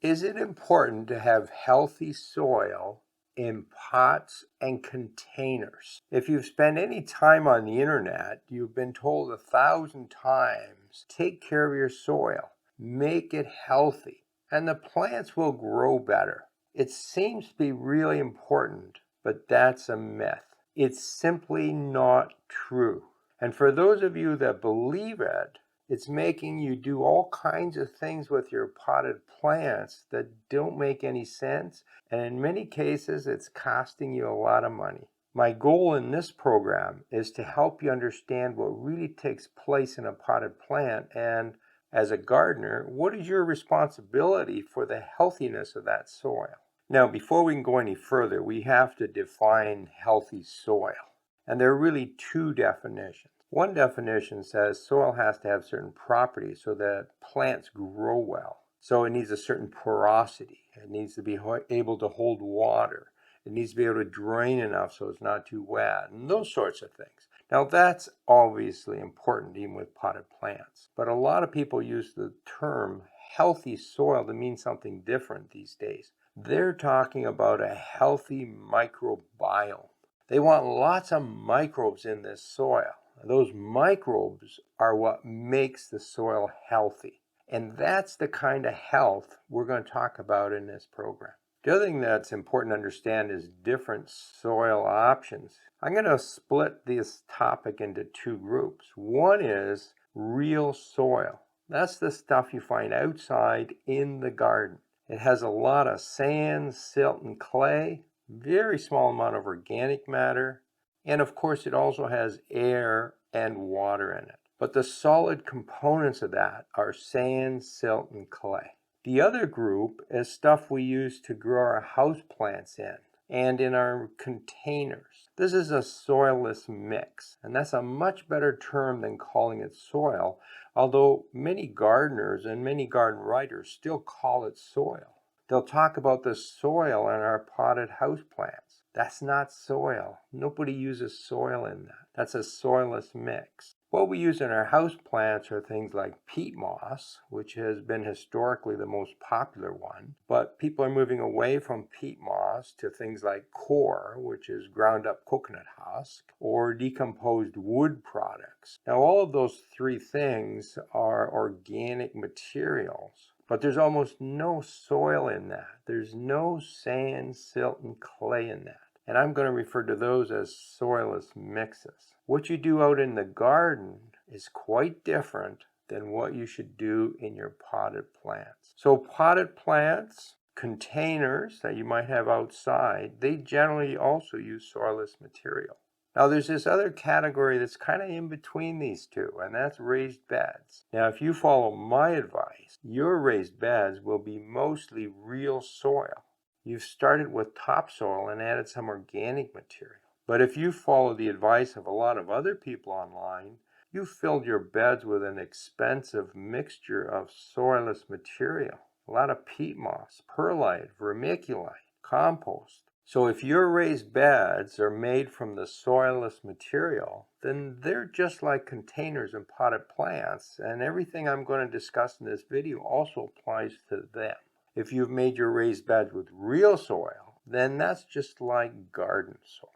Is it important to have healthy soil in pots and containers? If you've spent any time on the internet, you've been told 1,000 times, take care of your soil, make it healthy, and the plants will grow better. It seems to be really important, but that's a myth. It's simply not true. And for those of you that believe it, it's making you do all kinds of things with your potted plants that don't make any sense, and in many cases, it's costing you a lot of money. My goal in this program is to help you understand what really takes place in a potted plant, and as a gardener, what is your responsibility for the healthiness of that soil? Now, before we can go any further, we have to define healthy soil. And there are really two definitions. One definition says soil has to have certain properties so that plants grow well. So it needs a certain porosity. It needs to be able to hold water. It needs to be able to drain enough so it's not too wet, and those sorts of things. Now that's obviously important even with potted plants. But a lot of people use the term healthy soil to mean something different these days. They're talking about a healthy microbiome. They want lots of microbes in this soil. Those microbes are what makes the soil healthy. And that's the kind of health we're going to talk about in this program. The other thing that's important to understand is different soil options. I'm going to split this topic into two groups. One is real soil. That's the stuff you find outside in the garden. It has a lot of sand, silt, and clay, very small amount of organic matter, and of course it also has air and water in it. But the solid components of that are sand, silt, and clay. The other group is stuff we use to grow our house plants in and in our containers. This is a soilless mix, and that's a much better term than calling it soil, although many gardeners and many garden writers still call it soil. They'll talk about the soil in our potted houseplants. That's not soil. Nobody uses soil in that. That's a soilless mix. What we use in our houseplants are things like peat moss, which has been historically the most popular one, but people are moving away from peat moss to things like coir, which is ground up coconut husk, or decomposed wood products. Now, all of those three things are organic materials, but there's almost no soil in that. There's no sand, silt, and clay in that. And I'm going to refer to those as soilless mixes. What you do out in the garden is quite different than what you should do in your potted plants. So potted plants, containers that you might have outside, they generally also use soilless material. Now there's this other category that's kind of in between these two, and that's raised beds. Now if you follow my advice, your raised beds will be mostly real soil. You've started with topsoil and added some organic material. But if you follow the advice of a lot of other people online, you filled your beds with an expensive mixture of soilless material. A lot of peat moss, perlite, vermiculite, compost. So if your raised beds are made from the soilless material, then they're just like containers and potted plants, and everything I'm going to discuss in this video also applies to them. If you've made your raised beds with real soil, then that's just like garden soil.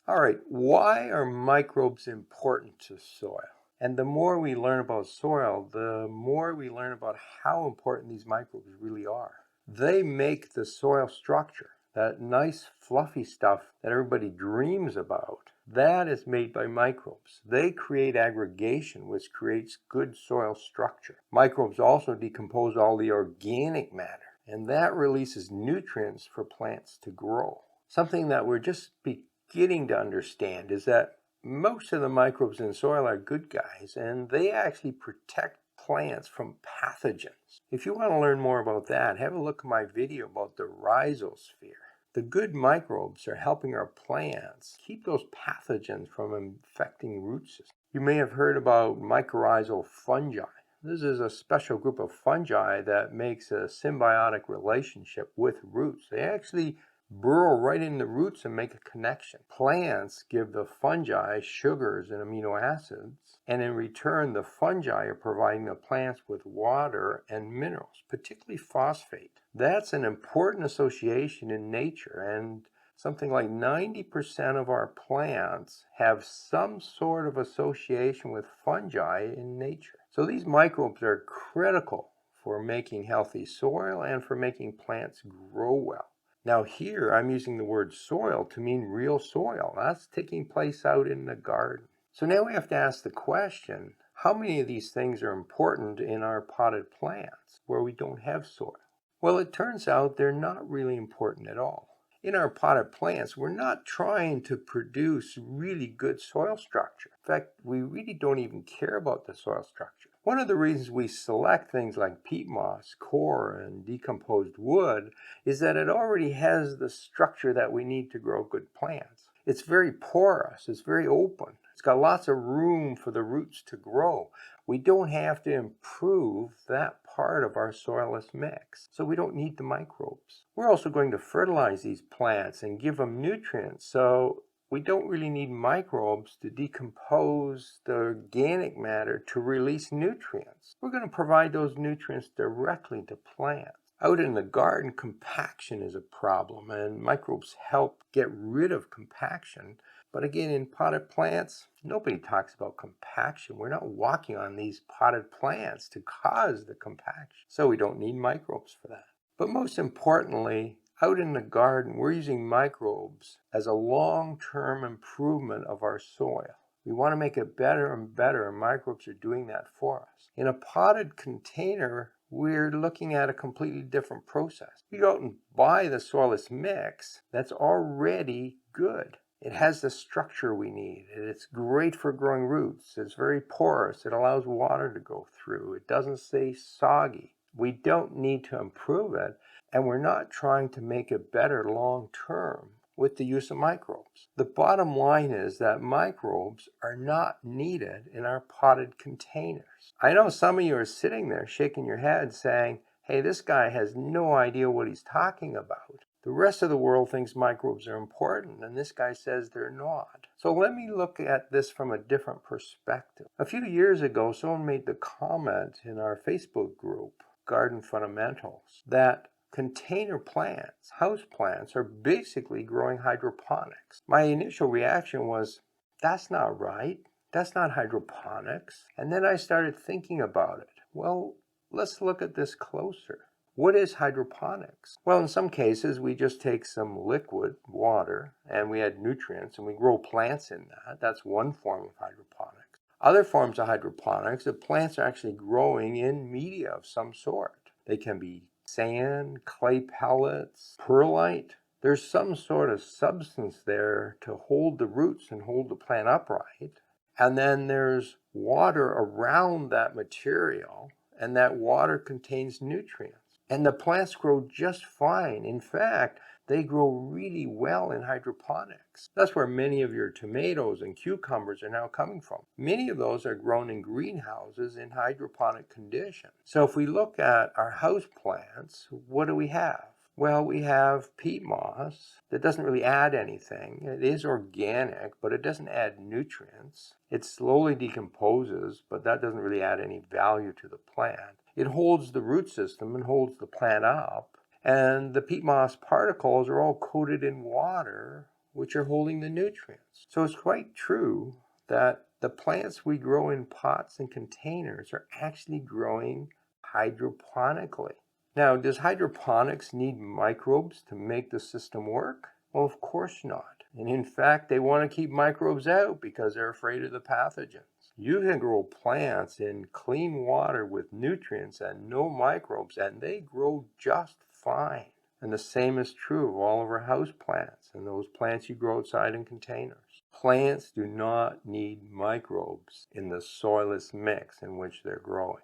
All right, why are microbes important to soil? And the more we learn about soil, the more we learn about how important these microbes really are. They make the soil structure, that nice fluffy stuff that everybody dreams about. That is made by microbes. They create aggregation, which creates good soil structure. Microbes also decompose all the organic matter, and that releases nutrients for plants to grow. Something that we're just beginning to understand is that most of the microbes in soil are good guys, and they actually protect plants from pathogens. If you want to learn more about that, have a look at my video about the rhizosphere. The good microbes are helping our plants keep those pathogens from infecting root systems. You may have heard about mycorrhizal fungi. This is a special group of fungi that makes a symbiotic relationship with roots. They actually burrow right in the roots and make a connection. Plants give the fungi sugars and amino acids, and in return, the fungi are providing the plants with water and minerals, particularly phosphate. That's an important association in nature, and something like 90% of our plants have some sort of association with fungi in nature. So these microbes are critical for making healthy soil and for making plants grow well. Now here I'm using the word soil to mean real soil. That's taking place out in the garden. So now we have to ask the question, how many of these things are important in our potted plants where we don't have soil? Well, it turns out they're not really important at all. In our potted plants, we're not trying to produce really good soil structure. In fact, we really don't even care about the soil structure. One of the reasons we select things like peat moss, coir, and decomposed wood is that it already has the structure that we need to grow good plants. It's very porous, it's very open, it's got lots of room for the roots to grow. We don't have to improve that part of our soilless mix, so we don't need the microbes. We're also going to fertilize these plants and give them nutrients, so we don't really need microbes to decompose the organic matter to release nutrients. We're going to provide those nutrients directly to plants. Out in the garden, compaction is a problem, and microbes help get rid of compaction. But again, in potted plants, nobody talks about compaction. We're not walking on these potted plants to cause the compaction, so we don't need microbes for that. But most importantly, out in the garden, we're using microbes as a long-term improvement of our soil. We want to make it better and better, and microbes are doing that for us. In a potted container, we're looking at a completely different process. We go out and buy the soilless mix that's already good. It has the structure we need. It's great for growing roots. It's very porous. It allows water to go through. It doesn't stay soggy. We don't need to improve it, and we're not trying to make it better long term with the use of microbes. The bottom line is that microbes are not needed in our potted containers. I know some of you are sitting there shaking your head saying, hey, this guy has no idea what he's talking about. The rest of the world thinks microbes are important, and this guy says they're not. So let me look at this from a different perspective. A few years ago, someone made the comment in our Facebook group, Garden Fundamentals, that container plants, house plants, are basically growing hydroponics. My initial reaction was, that's not right. That's not hydroponics. And then I started thinking about it. Well, let's look at this closer. What is hydroponics? Well, in some cases, we just take some liquid water and we add nutrients and we grow plants in that. That's one form of hydroponics. Other forms of hydroponics, the plants are actually growing in media of some sort. They can be sand, clay pellets, perlite. There's some sort of substance there to hold the roots and hold the plant upright. And then there's water around that material, and that water contains nutrients. And the plants grow just fine. In fact, they grow really well in hydroponics. That's where many of your tomatoes and cucumbers are now coming from. Many of those are grown in greenhouses in hydroponic conditions. So if we look at our house plants, what do we have? Well, we have peat moss that doesn't really add anything. It is organic, but it doesn't add nutrients. It slowly decomposes, but that doesn't really add any value to the plant. It holds the root system and holds the plant up. And the peat moss particles are all coated in water, which are holding the nutrients. So it's quite true that the plants we grow in pots and containers are actually growing hydroponically. Now, does hydroponics need microbes to make the system work? Well, of course not. And in fact, they want to keep microbes out because they're afraid of the pathogens. You can grow plants in clean water with nutrients and no microbes, and they grow just fine. And the same is true of all of our house plants and those plants you grow outside in containers. Plants do not need microbes in the soilless mix in which they're growing.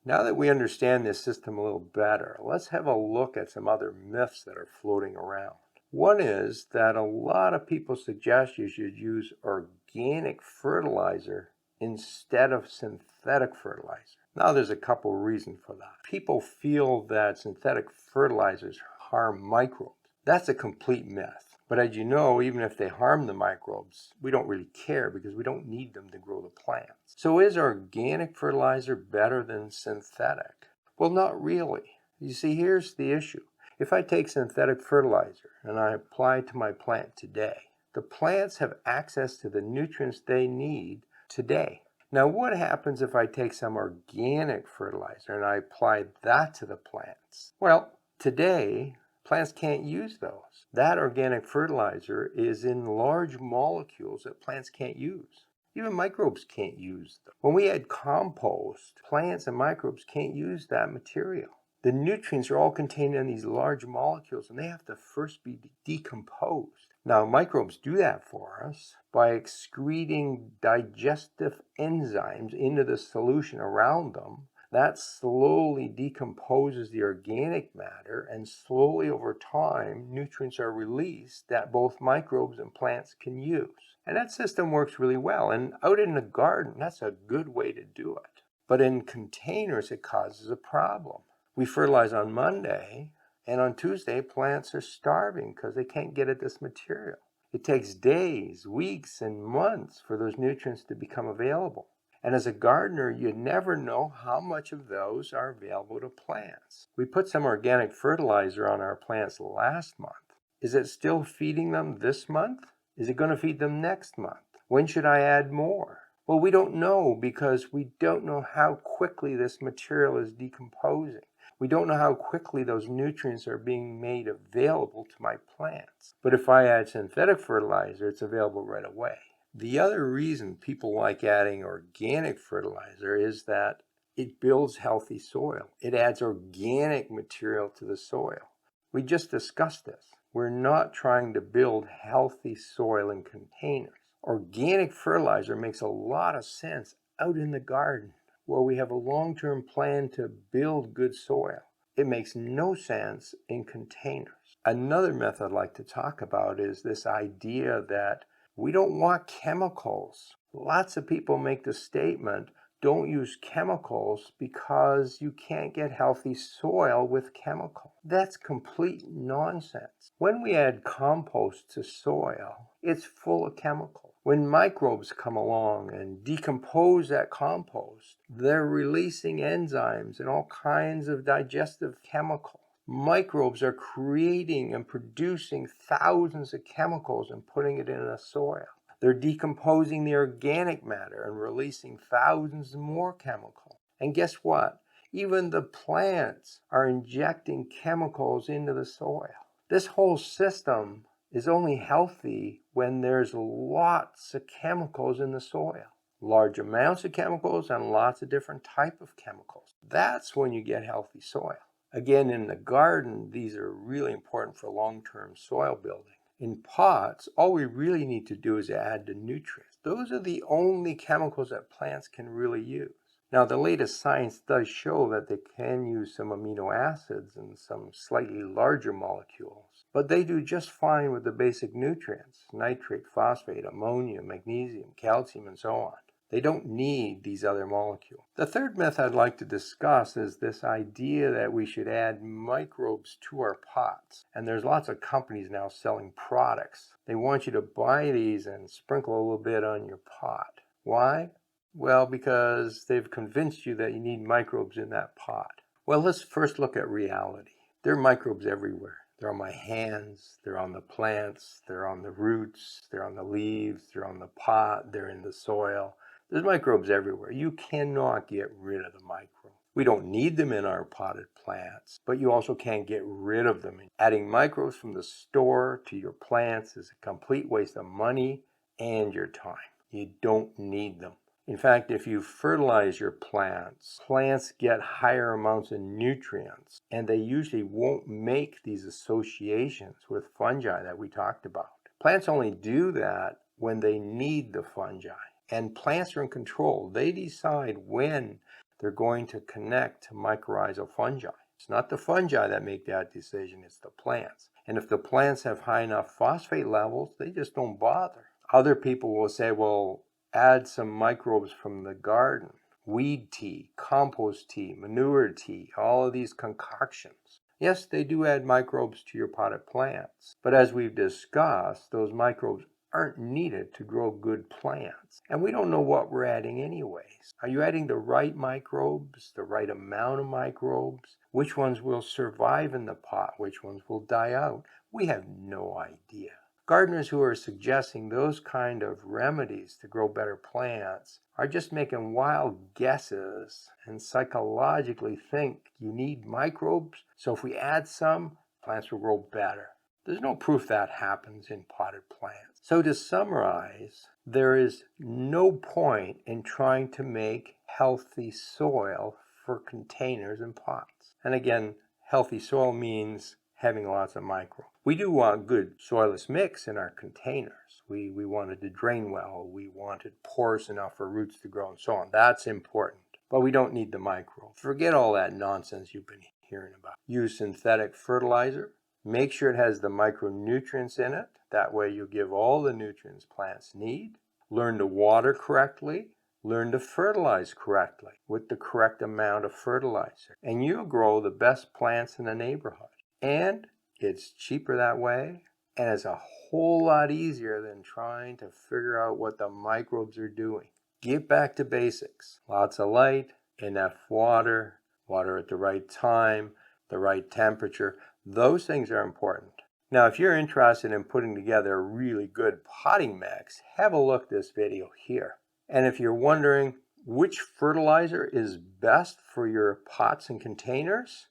Now that we understand this system a little better, let's have a look at some other myths that are floating around. One is that a lot of people suggest you should use organic fertilizer instead of synthetic fertilizer. Now there's a couple reasons for that. People feel that synthetic fertilizers harm microbes. That's a complete myth. But as you know, even if they harm the microbes, we don't really care because we don't need them to grow the plants. So is organic fertilizer better than synthetic? Well, not really. You see, here's the issue. If I take synthetic fertilizer and I apply it to my plant today, the plants have access to the nutrients they need today. Now, what happens if I take some organic fertilizer and I apply that to the plants? Well, today, plants can't use those. That organic fertilizer is in large molecules that plants can't use. Even microbes can't use them. When we add compost, plants and microbes can't use that material. The nutrients are all contained in these large molecules and they have to first be decomposed. Now, microbes do that for us by excreting digestive enzymes into the solution around them. That slowly decomposes the organic matter, and slowly over time, nutrients are released that both microbes and plants can use. And that system works really well. And out in the garden, that's a good way to do it. But in containers, it causes a problem. We fertilize on Monday, and on Tuesday, plants are starving because they can't get at this material. It takes days, weeks, and months for those nutrients to become available. And as a gardener, you never know how much of those are available to plants. We put some organic fertilizer on our plants last month. Is it still feeding them this month? Is it going to feed them next month? When should I add more? Well, we don't know because we don't know how quickly this material is decomposing. We don't know how quickly those nutrients are being made available to my plants. But if I add synthetic fertilizer, it's available right away. The other reason people like adding organic fertilizer is that it builds healthy soil. It adds organic material to the soil. We just discussed this. We're not trying to build healthy soil in containers. Organic fertilizer makes a lot of sense out in the garden where we have a long-term plan to build good soil. It makes no sense in containers. Another method I'd like to talk about is this idea that we don't want chemicals. Lots of people make the statement, don't use chemicals because you can't get healthy soil with chemicals. That's complete nonsense. When we add compost to soil, it's full of chemicals. When microbes come along and decompose that compost, they're releasing enzymes and all kinds of digestive chemicals. Microbes are creating and producing thousands of chemicals and putting it in the soil. They're decomposing the organic matter and releasing thousands more chemicals. And guess what? Even the plants are injecting chemicals into the soil. This whole system is only healthy when there's lots of chemicals in the soil. Large amounts of chemicals and lots of different types of chemicals. That's when you get healthy soil. Again, in the garden, these are really important for long-term soil building. In pots, all we really need to do is add the nutrients. Those are the only chemicals that plants can really use. Now, the latest science does show that they can use some amino acids and some slightly larger molecules, but they do just fine with the basic nutrients, nitrate, phosphate, ammonia, magnesium, calcium, and so on. They don't need these other molecules. The third myth I'd like to discuss is this idea that we should add microbes to our pots. And there's lots of companies now selling products. They want you to buy these and sprinkle a little bit on your pot. Why? Well, because they've convinced you that you need microbes in that pot. Well, let's first look at reality. There are microbes everywhere. They're on my hands, they're on the plants, they're on the roots, they're on the leaves, they're on the pot, they're in the soil. There's microbes everywhere. You cannot get rid of the microbes. We don't need them in our potted plants, but you also can't get rid of them. Adding microbes from the store to your plants is a complete waste of money and your time. You don't need them. In fact, if you fertilize your plants, plants get higher amounts of nutrients, and they usually won't make these associations with fungi that we talked about. Plants only do that when they need the fungi. And plants are in control. They decide when they're going to connect to mycorrhizal fungi. It's not the fungi that make that decision, it's the plants. And if the plants have high enough phosphate levels, they just don't bother. Other people will say, well, add some microbes from the garden. Weed tea, compost tea, manure tea, all of these concoctions. Yes, they do add microbes to your potted plants, but as we've discussed, those microbes aren't needed to grow good plants. And we don't know what we're adding anyways. Are you adding the right microbes, the right amount of microbes? Which ones will survive in the pot? Which ones will die out? We have no idea. Gardeners who are suggesting those kind of remedies to grow better plants are just making wild guesses and psychologically think you need microbes, so if we add some, plants will grow better. There's no proof that happens in potted plants. So to summarize, there is no point in trying to make healthy soil for containers and pots. And again, healthy soil means having lots of microbes. We do want good soilless mix in our containers. We wanted to drain well. We wanted pores enough for roots to grow and so on. That's important. But we don't need the microbes. Forget all that nonsense you've been hearing about. Use synthetic fertilizer. Make sure it has the micronutrients in it. That way you'll give all the nutrients plants need. Learn to water correctly. Learn to fertilize correctly with the correct amount of fertilizer. And you'll grow the best plants in the neighborhood. And it's cheaper that way. And it's a whole lot easier than trying to figure out what the microbes are doing. Get back to basics. Lots of light, enough water, water at the right time, the right temperature. Those things are important. Now, if you're interested in putting together a really good potting mix, have a look at this video here. And if you're wondering which fertilizer is best for your pots and containers,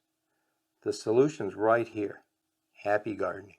the solution's right here. Happy gardening.